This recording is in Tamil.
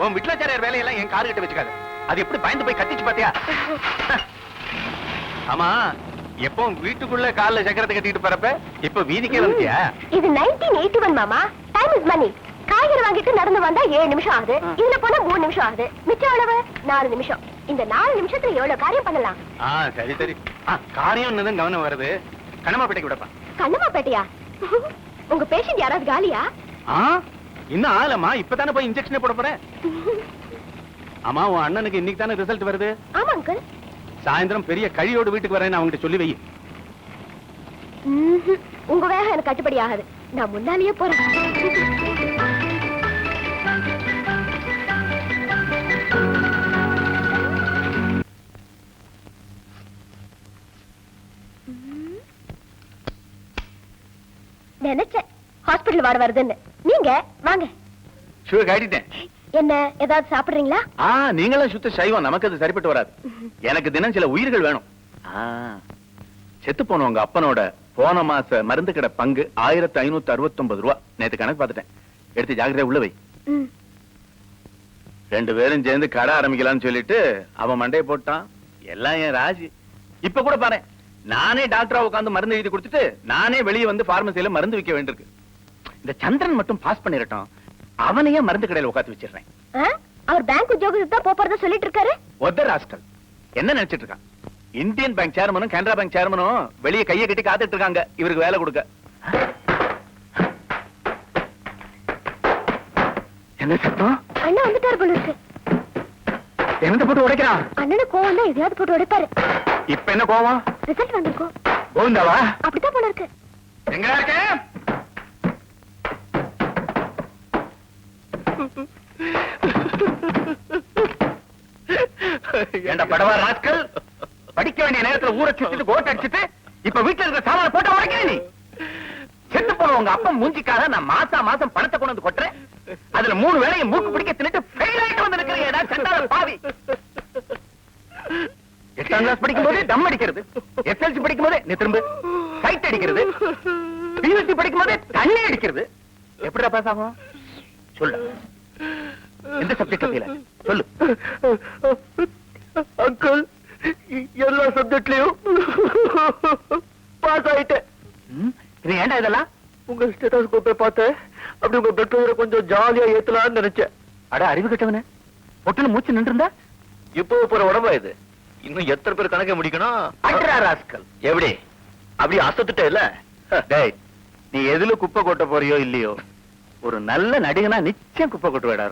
உன் விட்லாச்சாரியார் வேலையெல்லாம் என் காரு கிட்ட வச்சுக்காது. அது எப்படி பயந்து போய் கத்திச்சு பாத்தியா? ஆமா, எப்போ வீட்டுக்குள்ள கால்ல சக்கரத்தை கட்டிட்டு போறப்ப இப்ப வீதிக்கே வந்துட்டியா? இது 1981 மாமா. டைம் இஸ் மணி. காய்கறி வாங்கிட்டு நடந்து வந்தா 7 நிமிஷம் ஆகுது. இதுல போனா 3 நிமிஷம் ஆகுது. மிச்சம் அளவு 4 நிமிஷம். இந்த 4 நிமிஷத்துல எவ்வளவு காரியம் பண்ணலாம்? சரி சரி. காரியம் கவனம் வருது. கண்ணமாப்பேட்டைக்கு விடப்பா. கண்ணமாப்பேட்டையா? உங்க பேஷண்ட் யாராவது காலியா? இன்னும் ஆளமா, இப்பதானே போய் இன்ஜெக்ஷனே போட போறேன். ஆமா, உன் அண்ணனுக்கு இன்னைக்கு தானே ரிசல்ட் வருது. ஆமா அங்கிள். சாயந்தரம் பெரிய கழியோடு வீட்டுக்கு வரேன்னு அவங்ககிட்ட சொல்லி வை. உங்க வேகம் எனக்கு கட்டுப்படி ஆகாது. நான் முன்னாலேயே போறேன். நினைச்சேன் ஹாஸ்பிடல் வாட வருதுன்னு. நீங்க வாங்க. ஷூ காட்டிட்டேன். என்ன ஏதாவது சாப்பிடுறீங்களா? நீங்களும் சுத்த சைவம், நமக்கு அது சரிப்பட்டு வராது. எனக்கு தினம் சில உயிர்கள் வேணும். செத்து போன உங்க அப்பனோட போன மாச மருந்து கடை பங்கு 1569 ரூபா. நேத்து கணக்கு பார்த்துட்டேன். எடுத்து ஜாக்கிரதையா உள்ள வை. 2 பேரும் சேர்ந்து கடை ஆரம்பிக்கலாம்னு சொல்லிட்டு அவன் மண்டையை போட்டான். எல்லாம் என் ராஜி. இப்ப கூட பாரு, நானே டாக்டரா உட்காந்து மருந்து எழுதி கொடுத்துட்டு நானே வெளியே வந்து பார்மசியில மருந்து விற்க வேண்டியிருக்கு. இந்த சந்திரன் மட்டும் பாஸ் பண்ணிரட்டும், அவனையே மருந்து கடையில உட்காந்து வச்சிடுறேன். அவர் பேங்க் உத்தியோகத்துக்கு தான் போறத சொல்லிட்டு இருக்காரு. ஒத்த ராஸ்கல் என்ன நினைச்சிட்டு இருக்கான்? இந்தியன் பேங்க் சேர்மனும் கனரா பேங்க் சேர்மனும் வெளியே கையை கட்டி காத்துட்டு இருக்காங்க இவருக்கு வேலை கொடுக்க. என்ன சத்தம்? அண்ணா வந்துட்டாரு போல இருக்கு. என்ன போட்டு உடைக்கிறான்? அண்ணனு கோவம் தான் எதையாவது போட்டு உடைப்பாரு. இப்ப என்ன கோவம்? ரிசல்ட் வந்திருக்கும். கோவிந்தாவா? அப்படித்தான் போல இருக்கு. எங்க இருக்க? ஏண்டா படவா ராஸ்கல், படிக்க வேண்டிய நேரத்துல ஊரை சுத்திட்டு கோட் அடிச்சுட்டு இப்ப வீட்டுல இருக்கிற சாமான போட்டு உடைக்கிறேன் நீ. செத்து போன உங்க அப்பா மூஞ்சிக்காக நான் மாசம் பணத்தை கொண்டு வந்து கொட்டுறேன். அதுல 3 வேளையும் மூக்கு பிடிக்க தின்னுட்டு ஃபெயில் ஆயிட்டு வந்து நிக்கிறீங்க. சண்டால பாவி. 8ஆம் கிளாஸ் படிக்கும் போது டம் அடிக்கிறது, SLC படிக்கும் போதே நீ திரும்ப சைட் அடிக்கிறது, PUC படிக்கும் போதே தண்ணி அடிக்கிறது. எப்படிடா பாஸ் ஆகும் சொல்லு? எந்த சப்ஜெக்ட் ஃபெயில்? சொல்லு. அங்கிள், எல்லா சப்ஜெக்ட்லயும் பாஸ் ஆயிட்டேன். இது ஏண்டா இதெல்லாம்? உங்க ஸ்டேட்டஸ்கோப்பை பார்த்தேன். அப்படி உங்க பிளட் பிரஷரை கொஞ்சம் ஜாலியா ஏத்தலாம்னு நினைச்சேன். அட அறிவு கட்டவனே, ஒட்டுல மூச்சு நின்று இருந்தா இப்போ போற உடம்பா இது? இன்னும் எத்தனை பேர் கணக்க முடிக்கணும்? அட்ரா ராஸ்கல். எப்படி அப்படி அசத்துட்டே இல்ல? டேய், நீ எதுல குப்பை கொட்ட போறியோ இல்லையோ, ஒரு நல்ல நடிகனா நிச்சயம் குப்பை கொட்டுவேடா.